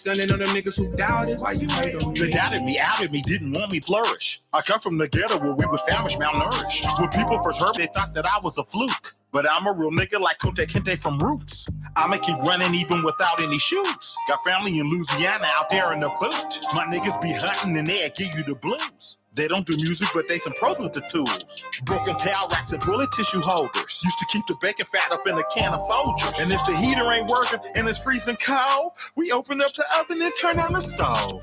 stunning on them niggas who doubted. Why you hate on me? They doubted me, outed me, didn't want me flourish. I come from the ghetto where we were famished, malnourished. When people first heard me, they thought that I was a fluke. But I'm a real nigga like Kunta Kinte from Roots. I'ma keep running even without any shoes. Got family in Louisiana out there in the boot. My niggas be hunting and they'll give you the blues. They don't do music, but they some pros with the tools. Broken towel racks and toilet tissue holders. Used to keep the bacon fat up in a can of Folgers. And if the heater ain't working and it's freezing cold, we open up the oven and turn on the stove.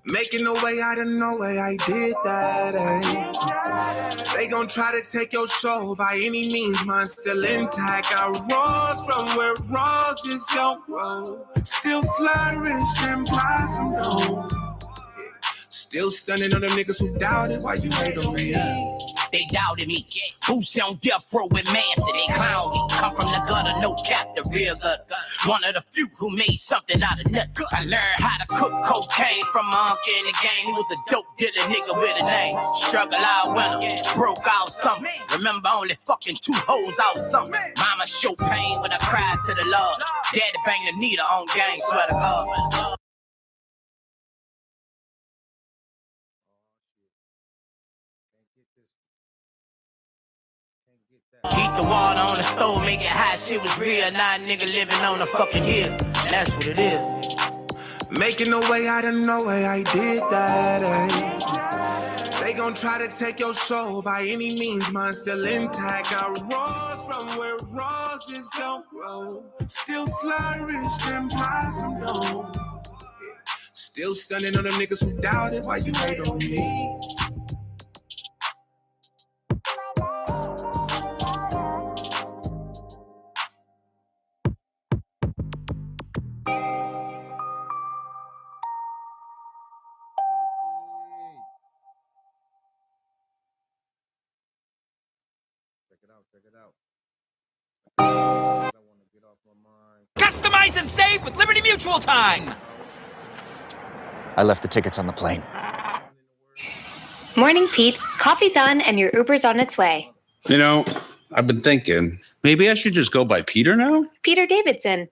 Making a way out of no way, I did that, They gon' try to take your soul by any means, mine still intact. I rose from where roses don't grow, still flourish and blossom though. Still stunning on them niggas who doubted. Why you hate on me? They doubted me. Boots on death row with Massey. They clown me. Come from the gutter, no cap, the real gutter. One of the few who made something out of nothing. I learned how to cook cocaine from my uncle in the game. He was a dope dealer nigga with a name. Struggle out winter, broke out summer. Remember only fucking 2 hoes out summer. Mama show pain when I cried to the Lord. Daddy banged the needle on gang, swear to God. Heat the water on the stove, make it hot, shit was real. Now a nigga living on the fucking hill. That's what it is. Making a way out of no way, I did that, They gon' try to take your soul by any means, mine still intact. I rose from where roses don't grow, still flourish and blossom though. Still stunning on them niggas who doubted. Why you hate on me? Check it out. I want to get off my mind. Customize and save with Liberty Mutual time. I left the tickets on the plane. Morning, Pete. Coffee's on and your Uber's on its way. You know, I've been thinking, maybe I should just go by Peter now? Peter Davidson.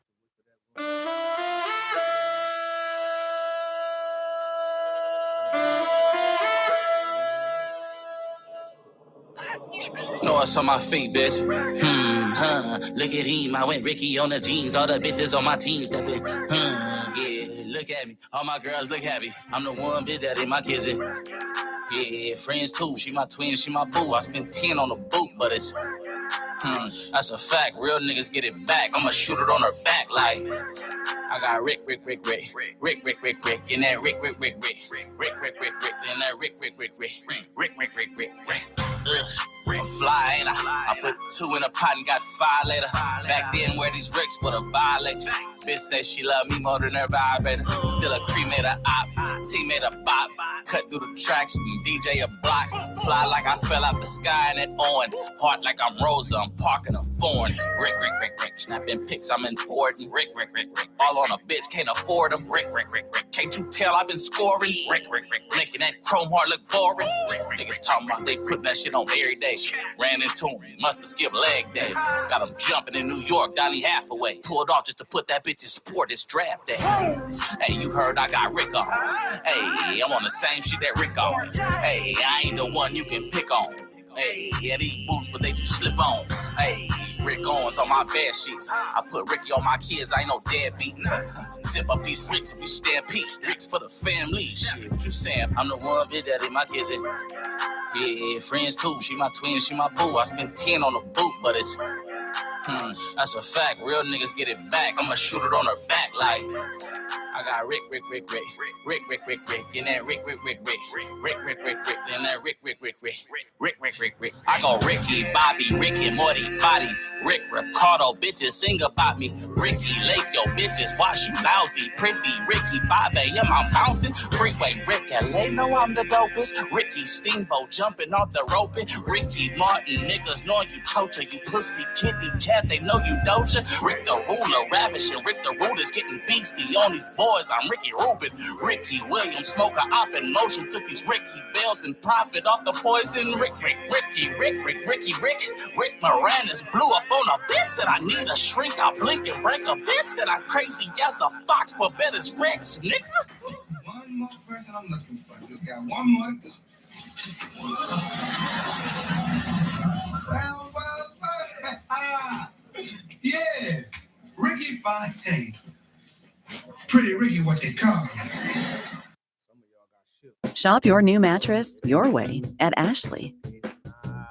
Know what's on my feet, bitch. Look at him. I went Ricky on the jeans. All the bitches on my team stepping. Yeah, look at me. All my girls look happy. I'm the one bitch that in my kids. Yeah, friends too. She my twin, she my boo. I spent 10 on the boot, but it's that's a fact. Real niggas get it back. I'ma shoot it on her back like I got Rick, and that Rick, and that Rick. I'm fly, ain't I put 2 in a pot and got 5 later. Back then, where these Ricks would have violated. Bitch said she love me more than her vibrator. Still a cremator op, teammate a bop. Cut through the tracks from DJ a block. Fly like I fell out the sky and it on. Heart like I'm Rosa, I'm parking a foreign. Rick. Snapping pics, I'm important. Rick. All on a bitch, can't afford them. Rick. Can't you tell I've been scoring? Rick. Making that chrome heart look boring. Niggas talking about they putting that shit on every day. Ran into him, must have skipped leg day. Got him jumping in New York, Donnie Hathaway. Pulled off just to put that bitch in sport, it's draft day. Hey, you heard I got Rick on. Hey, I'm on the same shit that Rick on. Hey, I ain't the one you can pick on. Hey, yeah, these boots, but they just slip on. Hey, Rick Owens on my bed sheets. I put Ricky on my kids, I ain't no deadbeat. Sip up these Ricks and we stampede. Ricks for the family. Shit, what you saying? I'm the one bitch that in my kids. Yeah, friends too. She my twin, she my boo. I spent 10 on the boot, but it's that's a fact. Real niggas get it back. I'ma shoot it on her back like I got Rick, and that Rick, and that Rick. I go Ricky, Bobby, Rick and Morty, body, Rick, Ricardo, bitches sing about me. Ricky Lake, yo, bitches watch you lousy. Pretty Ricky, 5 a.m. I'm bouncing. Freeway Rick, LA, know I'm the dopest. Ricky Steamboat jumping off the rope. Ricky Martin, niggas know you chocha, you pussy kitty cat, they know you doja. Rick the ruler ravishing, Rick the ruler's getting beastie on these boys. boys, I'm Ricky Rubin. Ricky Williams, smoker op in motion. Took these Ricky Bells and profit off the poison. Rick Moranis blew up on a bitch that I need a shrink. I blink and break a bitch that I'm crazy as a fox, but bet it's Rex, nigga. One more person I'm looking for. Just got one more to go. Well. Yeah, Ricky Fontaine. Pretty Ricky, what they call him. Some of y'all got shook. Shop your new mattress your way at Ashley.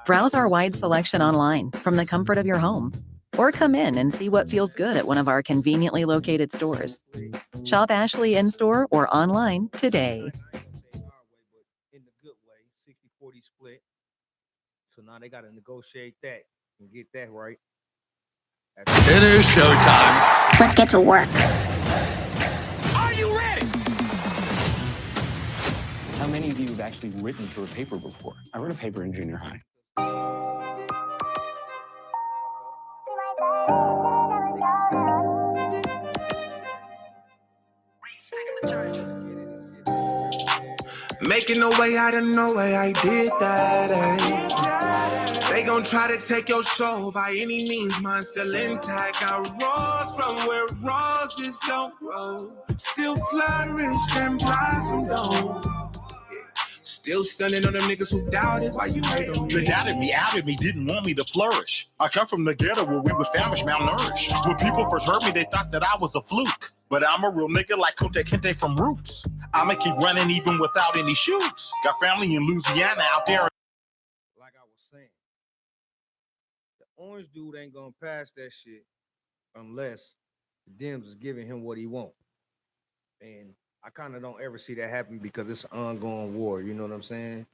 Browse our wide selection online from the comfort of your home, or come in and see what feels good at one of our conveniently located stores. Shop Ashley in-store or online today. I ain't gonna say our way, but in the good way, 60-40 split. So now they got to negotiate that and get that right. It is showtime. Let's get to work. Are you ready? How many of you have actually written for a paper before? I wrote a paper in junior high. Making a way out of no way, I did that. They gon' try to take your soul by any means, mine still intact. I rose from where roses don't grow, still flourished and blossomed on. Still stunning on them niggas who doubted why you hate on me. They doubted me, outed me, didn't want me to flourish. I come from the ghetto where we were famished, malnourished. When people first heard me, they thought that I was a fluke. But I'm a real nigga like Kunta Kinte from Roots. I'ma keep running even without any shoes. Got family in Louisiana out there. Like I was saying, the orange dude ain't gonna pass that shit unless the Dems is giving him what he want. And I kind of don't ever see that happen because it's an ongoing war. You know what I'm saying?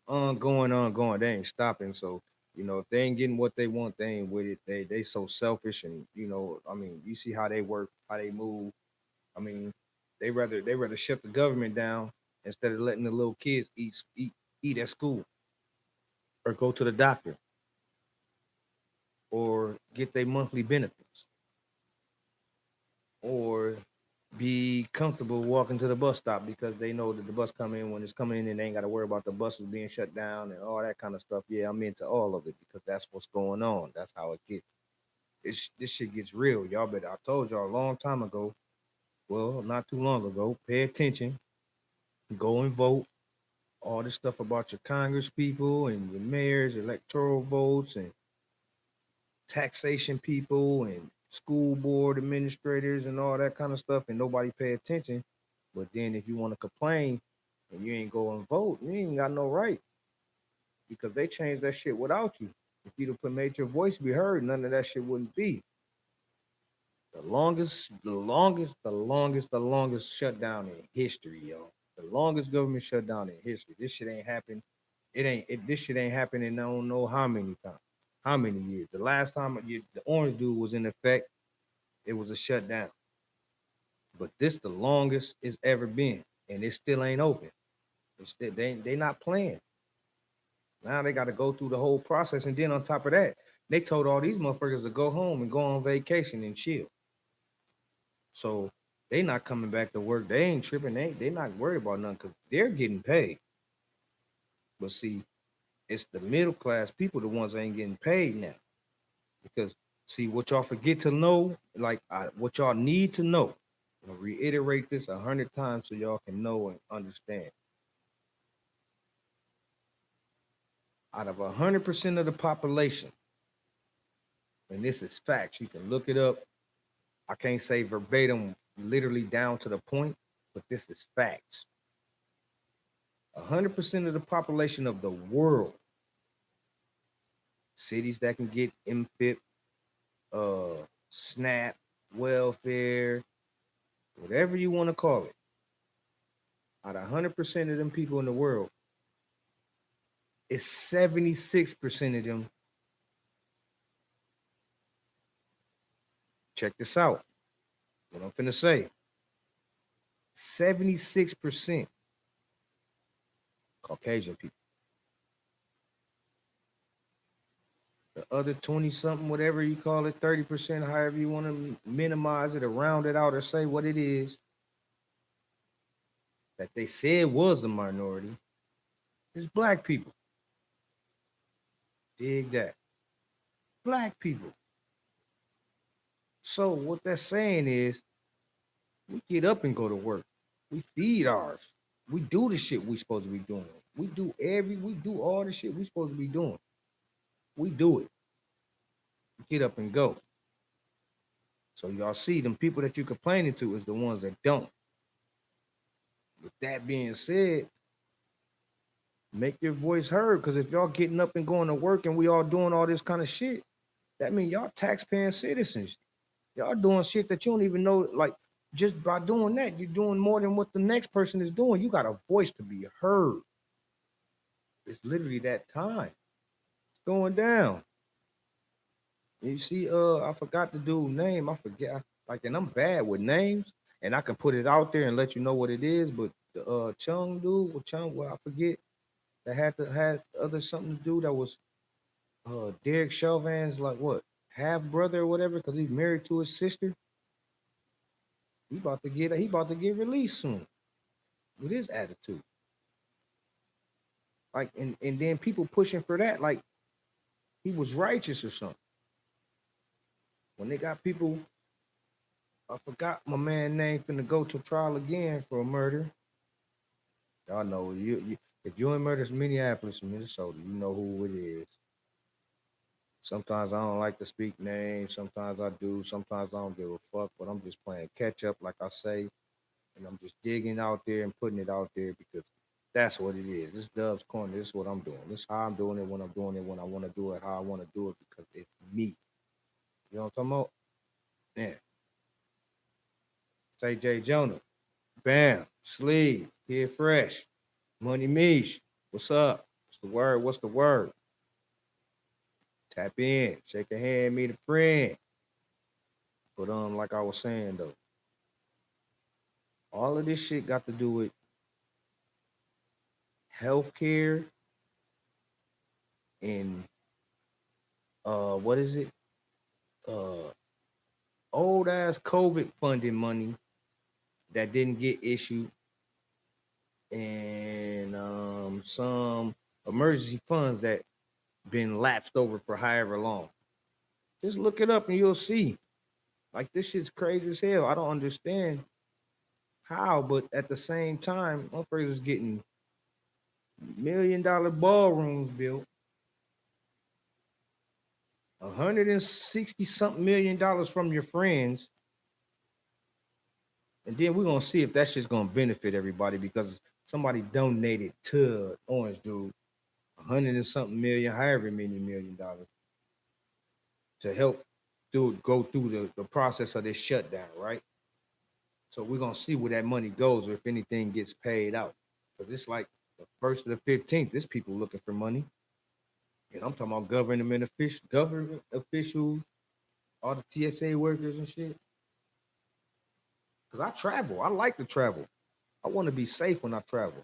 Ongoing. They ain't stopping. So, you know, if they ain't getting what they want, they ain't with it. They so selfish, and you know, I mean, you see how they work, how they move. I mean, they rather shut the government down instead of letting the little kids eat at school, or go to the doctor, or get their monthly benefits, or be comfortable walking to the bus stop because they know that the bus come in when it's coming in, and they ain't got to worry about the buses being shut down and all that kind of stuff. Yeah, I'm into all of it because that's what's going on. That's how it gets. This shit gets real, y'all. But I told y'all a long time ago, well, not too long ago, pay attention, go and vote. All this stuff about your Congress people and your mayors, electoral votes, and taxation people, and school board administrators and all that kind of stuff, and nobody pay attention. But then if you want to complain and you ain't go and vote, you ain't got no right, because they changed that shit without you. If you'd have made your voice be heard, none of that shit wouldn't be. The longest shutdown in history, yo. The longest government shutdown in history. This shit ain't happened. This shit ain't happened in I don't know how many times. How many years? The last time the orange dude was in effect, it was a shutdown. But this the longest it's ever been, and it still ain't open. They not playing. Now they got to go through the whole process, and then on top of that, they told all these motherfuckers to go home and go on vacation and chill. So they not coming back to work. They ain't tripping. They not worried about nothing because they're getting paid. But see, it's the middle class people, the ones that ain't getting paid now. Because, see, what y'all forget to know, what y'all need to know, I'm gonna reiterate this 100 times so y'all can know and understand. Out of 100% of the population, and this is facts, you can look it up. I can't say verbatim, literally down to the point, but this is facts. 100% of the population of the world, cities that can get MFIP, SNAP, welfare, whatever you want to call it, out of 100% of them people in the world, it's 76% of them. Check this out. What I'm finna say. 76% Caucasian people. The other 20-something, whatever you call it, 30%, however you want to minimize it or round it out or say what it is that they said was a minority is black people. Dig that. Black people. So what that's saying is we get up and go to work. We feed ours. We do the shit we supposed to be doing. We do all the shit we supposed to be doing. We do it. Get up and go. So y'all see them people that you complaining to is the ones that don't. With that being said, make your voice heard, because if y'all getting up and going to work and we all doing all this kind of shit, that means y'all taxpaying citizens. Y'all doing shit that you don't even know. Like, just by doing that, you're doing more than what the next person is doing. You got a voice to be heard. It's literally that time. It's going down. You see, I forgot the dude's name. I forget. Like, and I'm bad with names, and I can put it out there and let you know what it is. But the Chung dude, I forget. That had other something to do. That was Derek Chauvin's like what, half brother or whatever, because he's married to his sister. He about to get released soon with his attitude. Like, and then people pushing for that, like he was righteous or something. When they got people, I forgot my man name, finna go to trial again for a murder. Y'all know you if you're in murders Minneapolis, Minnesota, you know who it is. Sometimes I don't like to speak names. Sometimes I do. Sometimes I don't give a fuck. But I'm just playing catch up, like I say, and I'm just digging out there and putting it out there because that's what it is. This Dub's Corner. This is what I'm doing. This is how I'm doing it when I'm doing it, when I want to do it, how I want to do it, because it's me. You know what I'm talking about? Yeah. Say J. Jonah. Bam. Sleeve. Kid Fresh. Money Mish. What's up? What's the word? What's the word? Tap in. Shake a hand. Meet a friend. But like I was saying though, all of this shit got to do with healthcare and what is it? Old ass COVID funding money that didn't get issued, and some emergency funds that been lapsed over for however long. Just look it up and you'll see. Like, this shit's crazy as hell. I don't understand how, but at the same time, motherfuckers is getting $1 million ballrooms built, $160-something million from your friends, and then we're gonna see if that shit's gonna benefit everybody because somebody donated to Orange Dude $100-something million, however many $1 million, to help go through the process of this shutdown, right? So we're gonna see where that money goes, or if anything gets paid out. Because it's like the 1st to the 15th, there's people looking for money. And I'm talking about government officials, all the TSA workers and shit. Because I travel. I like to travel. I want to be safe when I travel.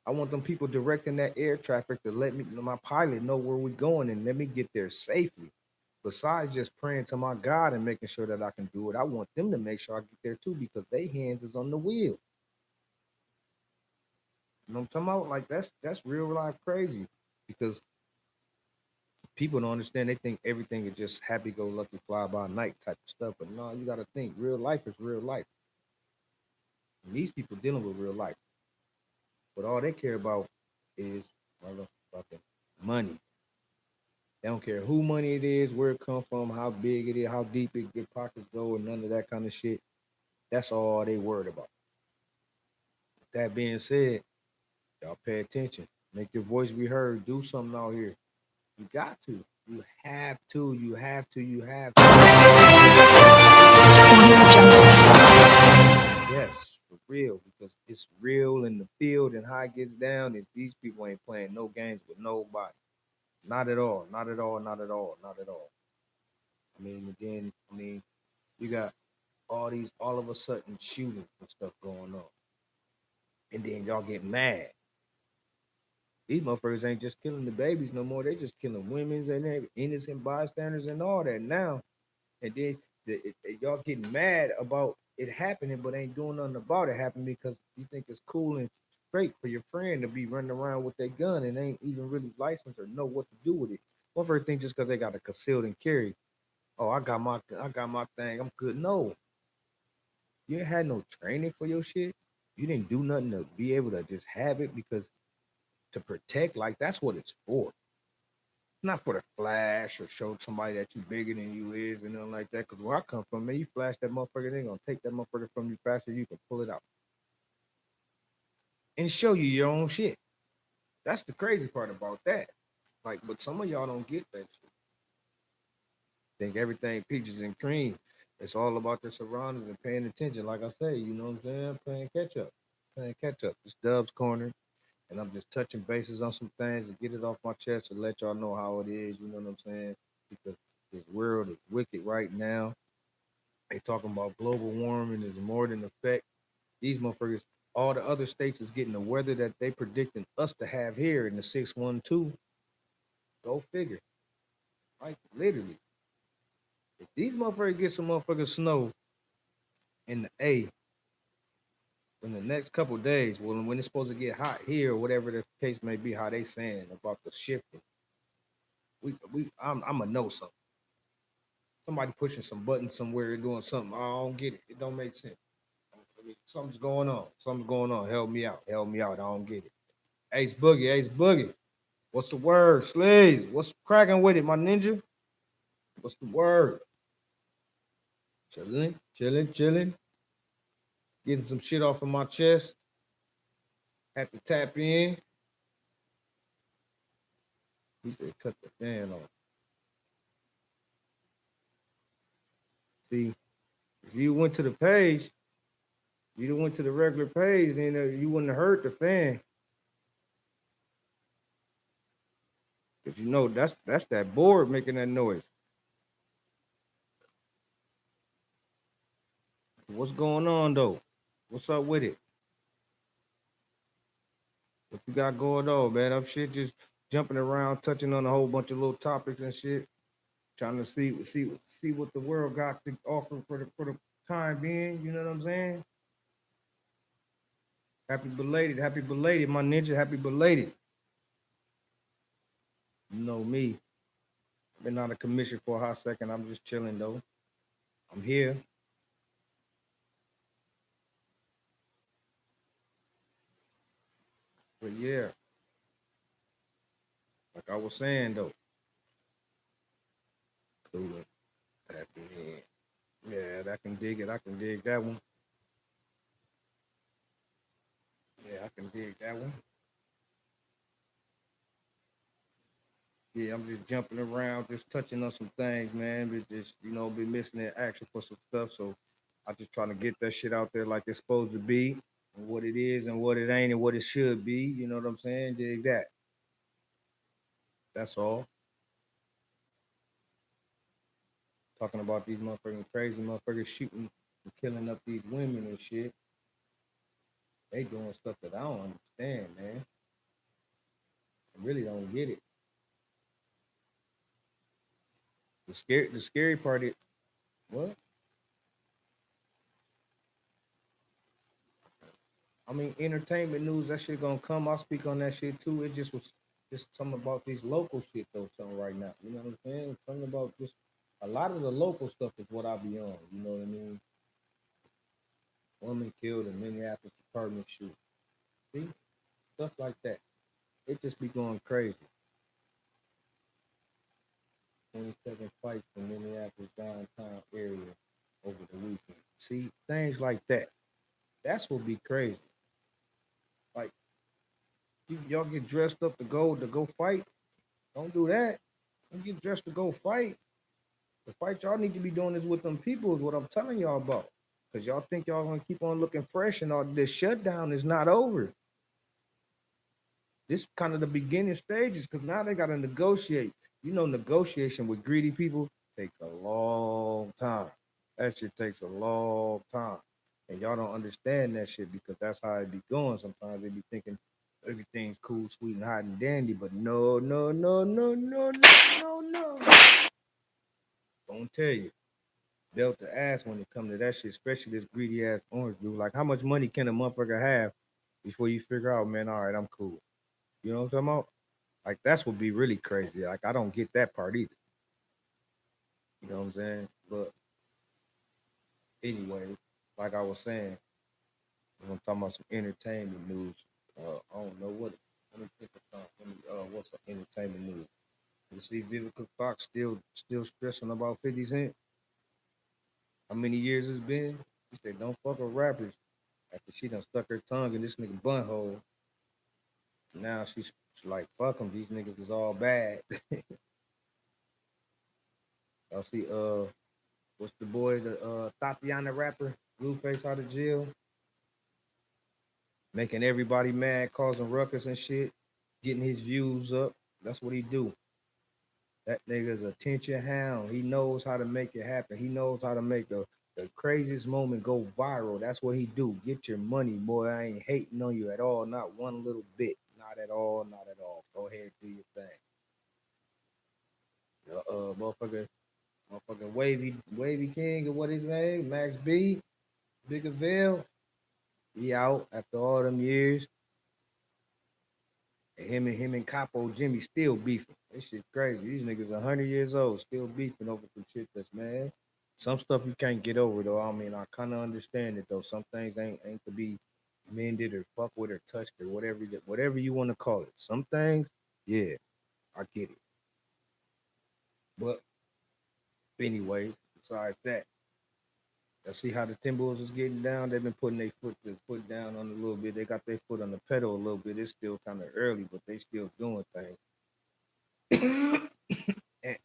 I want them people directing that air traffic to let me, my pilot, know where we're going and let me get there safely. Besides just praying to my God and making sure that I can do it, I want them to make sure I get there too, because their hands is on the wheel. You know what I'm talking about? Like, that's real life crazy, because people don't understand. They think everything is just happy-go-lucky, fly-by-night type of stuff. But no, you got to think real life is real life. And these people dealing with real life. But all they care about is motherfucking money. They don't care who money it is, where it comes from, how big it is, how deep your pockets go, and none of that kind of shit. That's all they worried about. With that being said, y'all pay attention. Make your voice be heard. Do something out here. You got to. You have to. You have to. You have to. Yes, for real. Because it's real in the field and how it gets down. And these people ain't playing no games with nobody. Not at all. Not at all. Not at all. Not at all. I mean, you got all of a sudden shootings and stuff going on. And then y'all get mad. These motherfuckers ain't just killing the babies no more. They just killing women and innocent bystanders and all that now. And then y'all getting mad about it happening, but ain't doing nothing about it happening because you think it's cool and straight for your friend to be running around with their gun and ain't even really licensed or know what to do with it. One first thing just because they got a concealed and carry. Oh, I got my thing. I'm good. No, you ain't had no training for your shit. You didn't do nothing to be able to just have it because to protect, like that's what it's for. Not for the flash or show somebody that you bigger than you is and nothing like that. Because where I come from, man, you flash that motherfucker, they gonna take that motherfucker from you faster than you can pull it out and show you your own shit. That's the crazy part about that. Like, but some of y'all don't get that shit. Think everything peaches and cream. It's all about the surroundings and paying attention. Like I say, you know what I'm saying? Playing catch up. Playing catch up. It's Dub's Corner. And I'm just touching bases on some things to get it off my chest to let y'all know how it is. You know what I'm saying? Because this world is wicked right now. They talking about global warming is more than effect. These motherfuckers, all the other states is getting the weather that they predicting us to have here in the 612. Go figure. Like literally. If these motherfuckers get some motherfucking snow in the A in the next couple of days, well, when it's supposed to get hot here, or whatever the case may be, how they saying about the shifting, I'm gonna know something. Somebody pushing some buttons somewhere, doing something. I don't get it. It don't make sense. I mean, something's going on. Something's going on. Help me out. Help me out. I don't get it. Ace Boogie, Ace Boogie. What's the word? Sleaze. What's cracking with it, my ninja? What's the word? Chilling, chilling, chilling. Getting some shit off of my chest. Had to tap in. He said, cut the fan off. See, if you went to the page, you went to the regular page, then you wouldn't have heard the fan. Cause you know that's that board making that noise. What's going on though? What's up with it? What you got going on, man? I'm shit just jumping around, touching on a whole bunch of little topics and shit. Trying to see what the world got to offer for the time being. You know what I'm saying? Happy belated, my ninja. Happy belated. You know me. Been out of commission for a hot second. I'm just chilling though. I'm here. But yeah, like I was saying though. Yeah, I can dig it. I can dig that one. Yeah, I can dig that one. Yeah, I'm just jumping around, just touching on some things, man. But just, been missing that action for some stuff. So I just trying to get that shit out there like it's supposed to be, and what it is and what it ain't and what it should be. You know what I'm saying? Dig that. That's all. Talking about these motherfucking crazy motherfuckers shooting and killing up these women and shit. They doing stuff that I don't understand, man. I really don't get it. The scary part is what? I mean, entertainment news, that shit gonna come. I'll speak on that shit too. It just was just something about these local shit though, something right now. You know what I'm saying? Something about just a lot of the local stuff is what I be on. You know what I mean? Woman killed in Minneapolis apartment shoot. See? Stuff like that. It just be going crazy. 27 fights in Minneapolis downtown area over the weekend. See, things like that. That's what be crazy. Like, y'all get dressed up to go fight. Don't do that. Don't get dressed to go fight. The fight y'all need to be doing is with them people is what I'm telling y'all about. Because y'all think y'all gonna keep on looking fresh and all this shutdown is not over. This kind of the beginning stages because now they gotta negotiate. Negotiation with greedy people takes a long time. That shit takes a long time. And y'all don't understand that shit because that's how it be going. Sometimes they be thinking everything's cool, sweet, and hot and dandy, but no. Don't tell you. dealt the ass when it come to that shit, especially this greedy ass orange dude. Like, how much money can a motherfucker have before you figure out, man, all right, I'm cool. You know what I'm talking about? Like, that's what be really crazy. Like, I don't get that part either. You know what I'm saying? But anyway, like I was saying, I'm talking about some entertainment news. I don't know what. Let me think of something. What's some entertainment news? You see Vivica Fox still stressing about 50 Cent. How many years it's been? She said, don't fuck with rappers. After she done stuck her tongue in this nigga bun hole. Now she's like, fuck them. These niggas is all bad. Y'all see, what's the boy, the Tatiana rapper, Blueface out of jail? Making everybody mad, causing ruckus and shit, getting his views up. That's what he do. That nigga's a attention hound. He knows how to make it happen. He knows how to make the craziest moment go viral. That's what he do. Get your money, boy. I ain't hating on you at all. Not one little bit. Not at all. Not at all. Go ahead, do your thing. Motherfucking Wavy King, or what his name? Max B, Big Avail. He out after all them years. And him and Capo Jimmy still beefing. This shit crazy. These niggas 100 years old, still beefing over some shit that's, man. Some stuff you can't get over though. I mean, I kind of understand it though. Some things ain't to be mended or fuck with or touched or whatever you want to call it. Some things, yeah, I get it. But anyway, besides that, let's see how the Timberwolves is getting down. They've been putting their foot down on a little bit. They got their foot on the pedal a little bit. It's still kind of early, but they still doing things.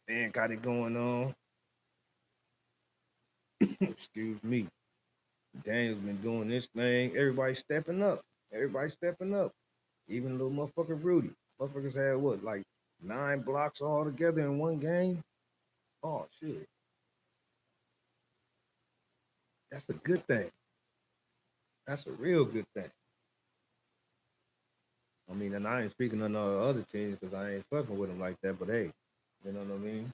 And got it going on. Excuse me. Daniel's been doing this thing. Everybody stepping up. Even little motherfucker Rudy. Motherfuckers had what, like 9 blocks all together in one game? Oh, shit. That's a good thing. That's a real good thing. I mean, and I ain't speaking on the other teams because I ain't fucking with them like that, but hey, you know what I mean?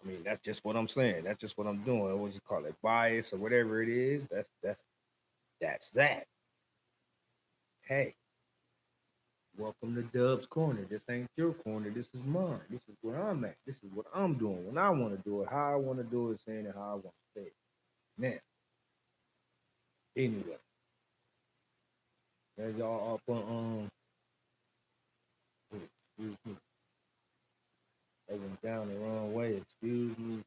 I mean, that's just what I'm saying. That's just what I'm doing. What you call it? Bias or whatever it is. That's that. Hey, welcome to Dub's Corner. This ain't your corner. This is mine. This is where I'm at. This is what I'm doing when I want to do it, how I want to do it, saying it how I want to say it. Now, anyway, as y'all up on excuse me. They went down the wrong way. Excuse me.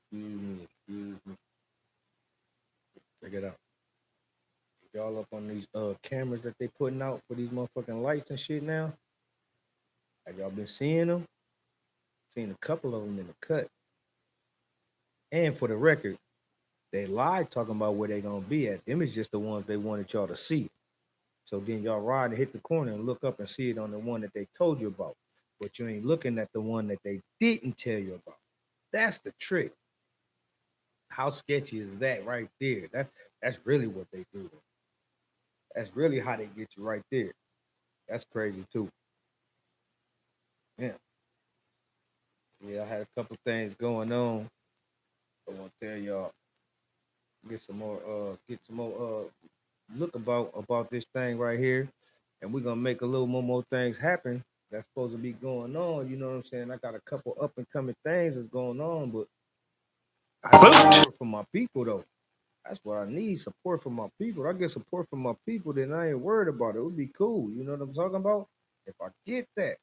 Check it out. Y'all up on these cameras that they putting out for these motherfucking lights and shit now? Have y'all been seeing them? Seen a couple of them in the cut. And for the record, they lied talking about where they gonna be at. Them is just the ones they wanted y'all to see. So then y'all ride and hit the corner and look up and see it on the one that they told you about. But you ain't looking at the one that they didn't tell you about. That's the trick. How sketchy is that right there? That's really what they do. That's really how they get you right there. That's crazy too. Yeah. Yeah, I had a couple things going on. I want to tell y'all. Get some more look about this thing right here. And we're gonna make a little more things happen that's supposed to be going on. You know what I'm saying? I got a couple up and coming things that's going on, but I need support from my people though. That's what I need, support from my people. If I get support from my people, then I ain't worried about it. It would be cool. You know what I'm talking about? If I get that,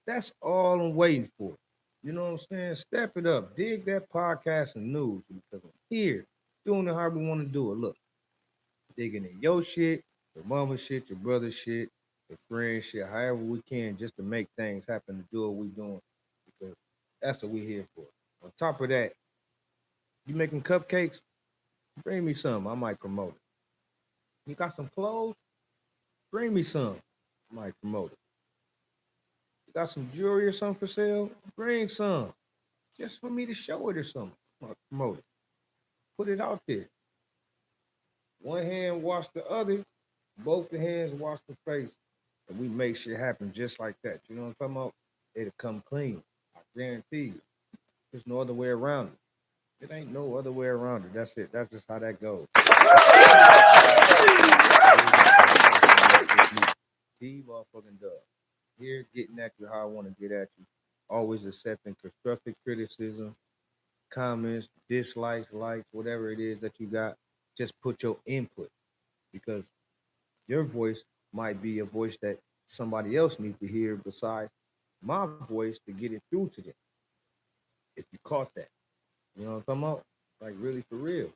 that's all I'm waiting for. You know what I'm saying? Step it up. Dig that podcast and news because I'm here doing it how we want to do it. Look, digging in your shit, your mama shit, your brother shit, your friend shit, however we can just to make things happen to do what we doing because that's what we here for. On top of that, you making cupcakes? Bring me some. I might promote it. You got some clothes? Bring me some. I might promote it. You got some jewelry or something for sale? Bring some. Just for me to show it or something. I might promote it. Put it out there. One hand wash the other. Both the hands wash the face. And we make shit happen just like that. You know what I'm talking about? It'll come clean. I guarantee you. There's no other way around it. It ain't no other way around it. That's it. That's just how that goes. Steve motherfucking Dub. Here, getting at you how I want to get at you. Always accepting constructive criticism, comments, dislikes, likes, whatever it is that you got. Just put your input because your voice might be a voice that somebody else needs to hear besides my voice to get it through to them. If you caught that, you know what I'm talking about? Like really for real.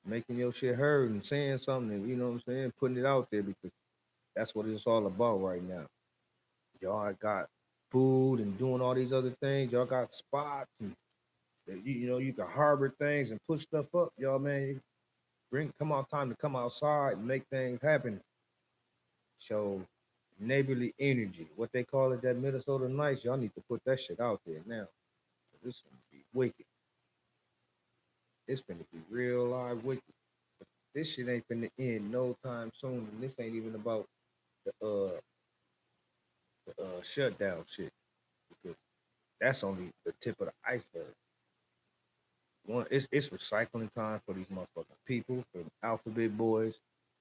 Making your shit heard and saying something, and you know what I'm saying, putting it out there because that's what it's all about right now. Y'all got food and doing all these other things. Y'all got spots and you know you can harbor things and put stuff up. Y'all man, come out time to come outside and make things happen. Show neighborly energy. What they call it, that Minnesota Nights. Y'all need to put that shit out there now. This is gonna be wicked. It's gonna be real live wicked. This shit ain't gonna end no time soon, and this ain't even about the shutdown shit because that's only the tip of the iceberg. One, it's recycling time for these motherfucking people, for the alphabet boys,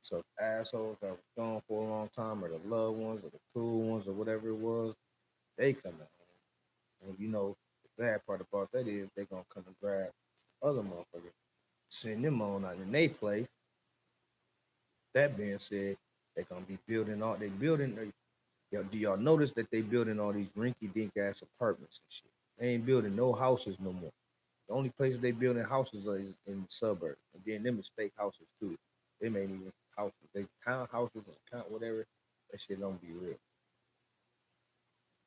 so assholes that was gone for a long time, or the loved ones, or the cool ones, or whatever it was, they come out. And you know, the bad part about that is they gonna come and grab other motherfuckers, send them on out in their place. That being said, they're gonna be building all they building. Do y'all notice that they building all these rinky-dink ass apartments and shit? They ain't building no houses no more. The only places they building houses are is in the suburbs, and then them is fake houses too. They ain't even houses. They townhouses or count whatever. That shit don't be real.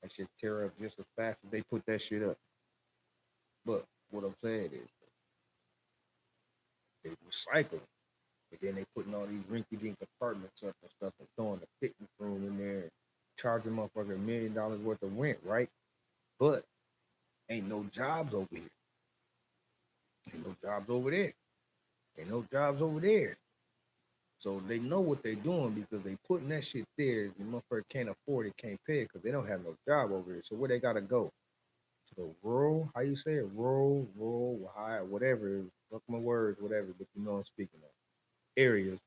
That shit tear up just as fast as they put that shit up. But what I'm saying is, they recycle. But then they putting all these rinky-dink apartments up and stuff and throwing a fitness room in there, and charging motherfucker $1 million worth of rent, right? But ain't no jobs over here. Ain't no jobs over there. Ain't no jobs over there. So they know what they're doing because they putting that shit there. The motherfucker can't afford it, can't pay it because they don't have no job over there. So where they gotta go? To the rural, how you say it? Rural, high, whatever. Fuck my words, whatever, but you know what I'm speaking of. Areas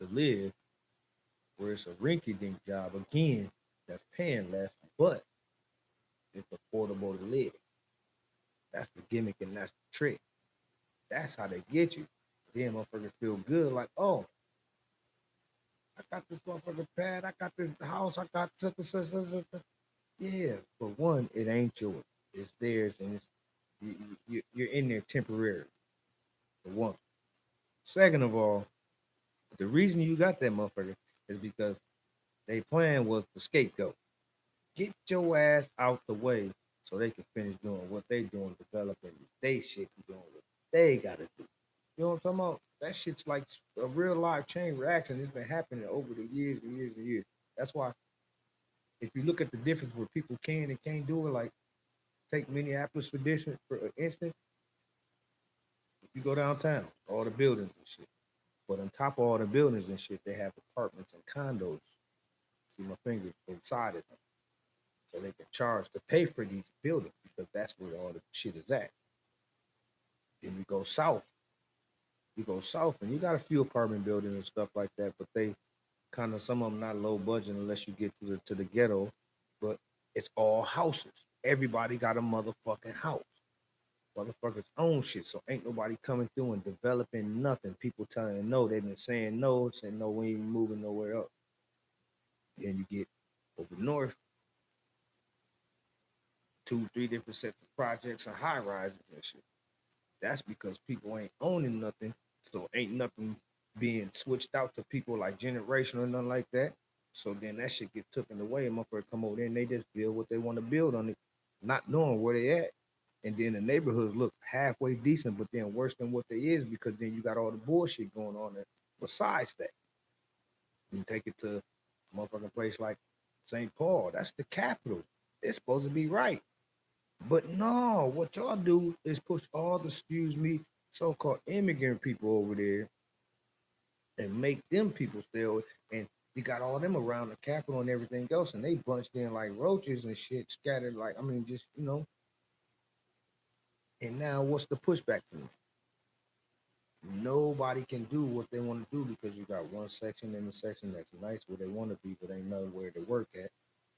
to live where it's a rinky-dink job again that's paying less, but it's affordable to live. That's the gimmick and that's the trick. That's how they get you. Then motherfuckers feel good, like, oh, I got this motherfucker pad, I got this house, I got such. Yeah, for one, it ain't yours. It's theirs, and it's you're in there temporarily. For one. Second of all, the reason you got that motherfucker is because their plan was the scapegoat. Get your ass out the way so they can finish doing what they doing, developing they shit and doing what they gotta do. You know what I'm talking about? That shit's like a real live chain reaction. It's been happening over the years and years and years. That's why if you look at the difference where people can and can't do it, like take Minneapolis for instance, if you go downtown, all the buildings and shit. But on top of all the buildings and shit, they have apartments and condos. See my fingers inside of them. So they can charge to pay for these buildings because that's where all the shit is at. Then you go south. And you got a few apartment buildings and stuff like that, but they kind of, some of them not low budget unless you get to the ghetto, but it's all houses. Everybody got a motherfucking house. Motherfuckers own shit, so ain't nobody coming through and developing nothing. People telling them no, they've been saying no, we ain't moving nowhere else. Then you get over north, 2-3 different sets of projects and high rises and shit. That's because people ain't owning nothing, so ain't nothing being switched out to people like generational or nothing like that. So then that shit get taken away, and motherfuckers come over there and they just build what they want to build on it, not knowing where they at. And then the neighborhoods look halfway decent, but then worse than what they is because then you got all the bullshit going on there. Besides that, you take it to a motherfucking place like St. Paul. That's the capital. It's supposed to be right. But no, what y'all do is push all the, so-called immigrant people over there and make them people stay over. And you got all them around the capital and everything else, and they bunched in like roaches and shit, scattered like, just, And now what's the pushback to them? Nobody can do what they want to do because you got one section in the section that's nice where they want to be, but ain't nowhere to work at.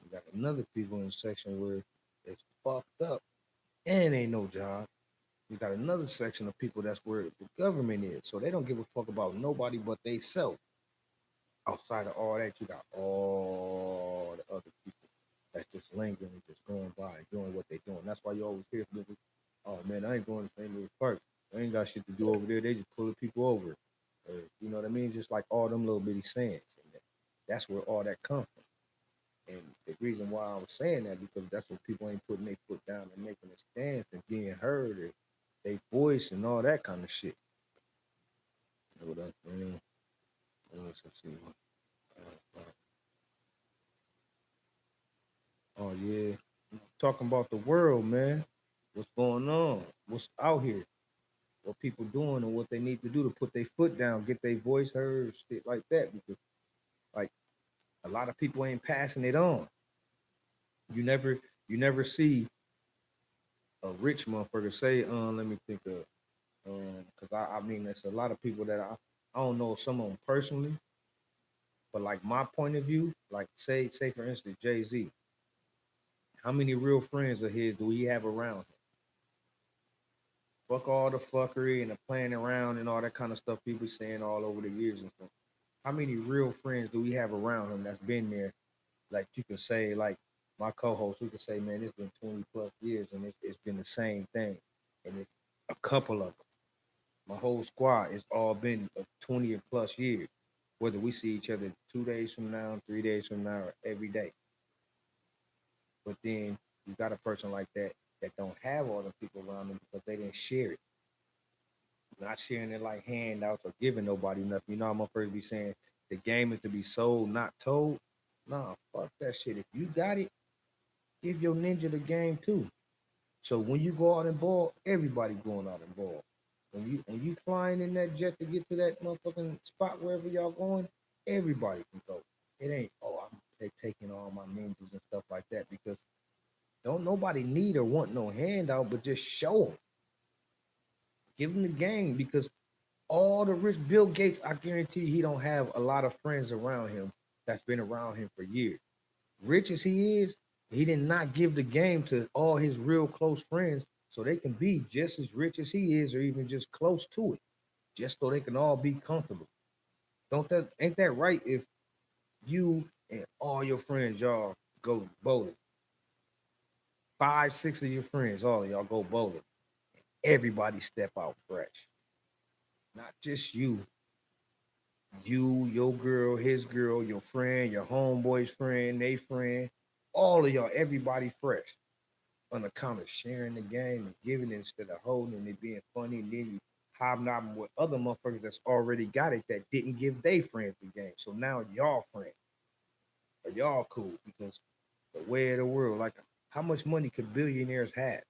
You got another people in the section where it's fucked up and ain't no job. You got another section of people that's where the government is, so they don't give a fuck about nobody but they self. Outside of all that, you got all the other people that's just lingering, just going by and doing what they're doing. That's why you always hear from people, oh man, I ain't going to St. Louis Park. I ain't got shit to do over there. They just pulling people over. You know what I mean? Just like all them little bitty sayings. And that's where all that comes from. And the reason why I was saying that, because that's what people ain't putting their foot down and making a stance and being heard and they voice and all that kind of shit. You know what I'm saying? Let's see. Oh yeah, talking about the world, man. What's going on? What's out here? What people doing and what they need to do to put their foot down, get their voice heard, shit like that. Because like a lot of people ain't passing it on. You never see a rich motherfucker say, let me think of, because I mean, there's a lot of people that I don't know some of them personally, but like my point of view, like say for instance, Jay-Z. How many real friends of his do he have around him? Fuck all the fuckery and the playing around and all that kind of stuff people saying all over the years and stuff. How many real friends do we have around him that's been there? Like you can say, like my co-host, we can say, man, it's been 20 plus years and it's been the same thing. And it's a couple of them. My whole squad has all been 20 or plus years. Whether we see each other 2 days from now, 3 days from now, or every day. But then you got a person like that that don't have all the people around them because they didn't share it. Not sharing it like handouts or giving nobody nothing. You know, I'm gonna first be saying the game is to be sold, not told. Nah, fuck that shit. If you got it, give your ninja the game too. So when you go out and ball, everybody going out and ball. When you flying in that jet to get to that motherfucking spot wherever y'all going, everybody can go. It ain't they taking all my ninjas and stuff like that because don't nobody need or want no handout, but just show them. Give them the game because all the rich Bill Gates, I guarantee he don't have a lot of friends around him that's been around him for years. Rich as he is, he did not give the game to all his real close friends so they can be just as rich as he is or even just close to it, just so they can all be comfortable. Ain't that right if you and all your friends, y'all go bowling? 5, 6 of your friends, all of y'all go bowling. Everybody step out fresh. Not just you, your girl, his girl, your friend, your homeboy's friend, they friend, all of y'all, everybody fresh. On account of sharing the game and giving it instead of holding and it being funny, and then you hobnobbing with other motherfuckers that's already got it that didn't give their friends the game. So now y'all friends. Or y'all cool because the way of the world, like how much money could billionaires have?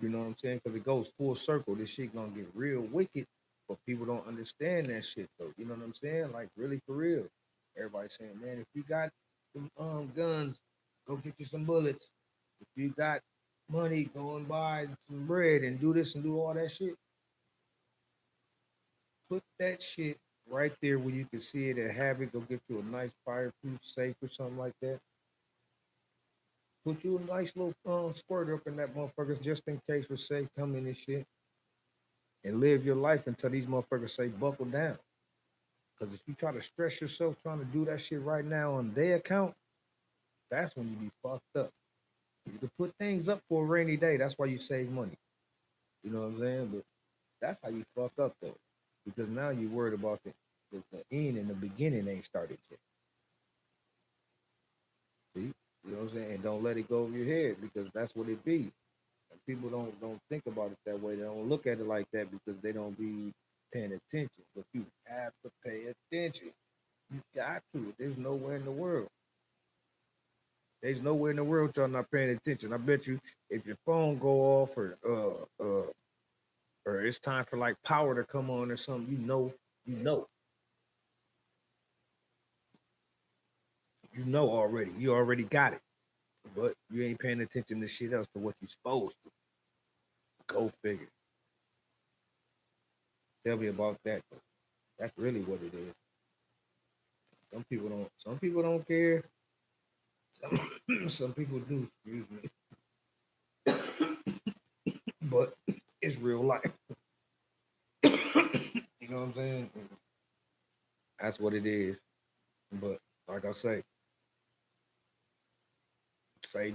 You know what I'm saying? Because it goes full circle. This shit gonna get real wicked, but people don't understand that shit though. You know what I'm saying? Like really for real. Everybody saying, man, if you got some guns, go get you some bullets. If you got money, go and buy some bread and do this and do all that shit. Put that shit right there where you can see it and have it. Go get you a nice fireproof safe or something like that. Put you a nice little squirt up in that motherfucker just in case for safe come in and shit. And live your life until these motherfuckers say buckle down. Because if you try to stress yourself trying to do that shit right now on their account, that's when you be fucked up. You can put things up for a rainy day. That's why you save money. You know what I'm saying? But that's how you fuck up though. Because now you're worried about the end and the beginning ain't started yet. See? You know what I'm saying? And don't let it go over your head because that's what it be. And people don't think about it that way. They don't look at it like that because they don't be paying attention. But you have to pay attention. You got to. There's nowhere in the world. There's nowhere in the world y'all not paying attention. I bet you if your phone go off or it's time for like power to come on or something, you know. You know already. You already got it. But you ain't paying attention to shit else to what you're supposed to. Go figure. Tell me about that. That's really what it is. Some people don't care. Some people do, excuse me. But it's real life. You know what I'm saying? That's what it is. But like I say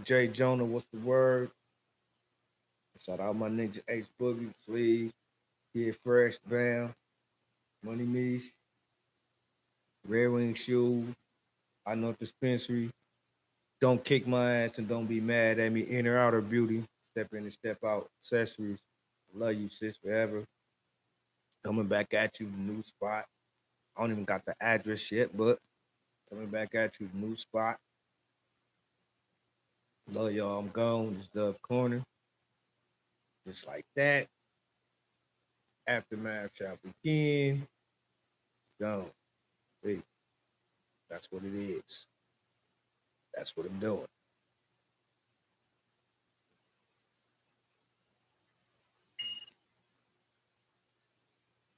Jay Jonah, what's the word? Shout out my nigga H Boogie, please. Kid Fresh, Bam, Money Meesh, Red Wing Shoes, I Know Dispensary. Don't kick my ass and don't be mad at me. Inner Outer Beauty, Step In and Step Out Accessories. Love you, sis, forever. Coming back at you, the new spot. I don't even got the address yet, but coming back at you, the new spot. Love y'all. I'm gone. It's Dove Corner. Just like that. Aftermath shall begin. Gone. Hey, that's what it is. That's what I'm doing.